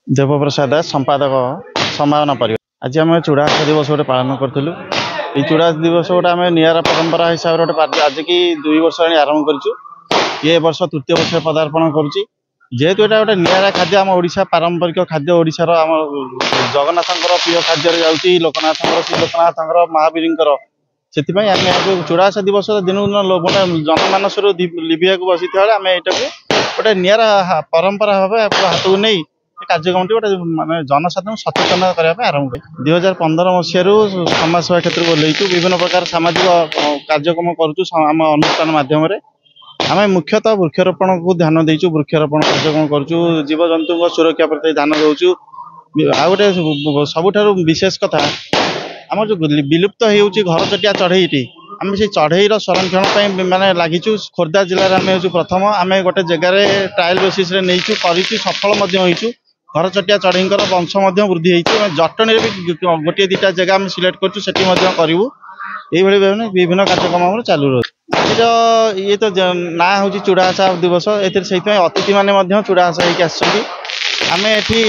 देवप्रसाद दास संपादक संभावना परिवार। आज आम चूड़ा दिवस गोटे पालन करूँ। ये चूड़ा दिवस गोटे आम निरा परंपरा हिसाब से गोटे आज की 2 वर्ष आरंभ करूँ। ये वर्ष तृतीय वर्ष पदार्पण करुच्ची। जेहेतु यहाँ गोटे निरा खाद्य आम ओडिशा पारंपरिक खाद्य ओडिशार आम जगन्नाथ प्रिय खाद्य जाऊँगी लोकनाथ श्री लोकनाथ महावीर से आम चूड़ा दिवस दिन दिन जनमानस लिभिया बसी आम यहाँ गोटे निरा परंपरा भाव हाथ को नहीं कार्यक्रम गोटे मानते जनसाधारण सचेतन करने आरंभ कर 2015 मसीह समाजसेवा क्षेत्र को लेचु विभिन्न प्रकार सामाजिक कार्यक्रम करुँ अनुष्ठान माध्यम आम मुख्यतः वृक्षरोपण को ध्यान देचु। वृक्षरोपण कार्यक्रम करुँ जीव जंतु सुरक्षा प्रति ध्यान दौचु। आ गए सबुठ विशेष कथा आम जो विलुप्त हो घर चटिया चढ़ई आम से चढ़ईर संरक्षण माने लगिचु। खोर्धा जिले में आम प्रथम आम गोटे जगार ट्रायल बेसिस नहीं कर सफल घर चटिया चढ़ईर वंश वृद्धि होती। जटनी भी गोटे 2टा जगह आम सिलेक्ट करूँ ये विभिन्न कार्यक्रम चालू रही। आज ये तो ना हूँ चूड़ासा दिवस ए अतिथि मैंने चूड़ासा आम ये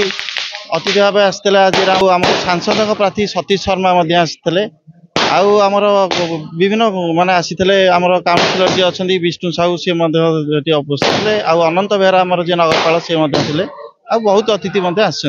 अतिथि भाव आसते आज आम सांसद प्रार्थी सतीश शर्मा आसते आमर विभिन्न माने आसीते आमर काउंसिलर जी अच्छा विष्णु साहू सी उपस्थित थे अनंत बेहरा आमर जी नगरपाल सी बहुत अतिथि आस।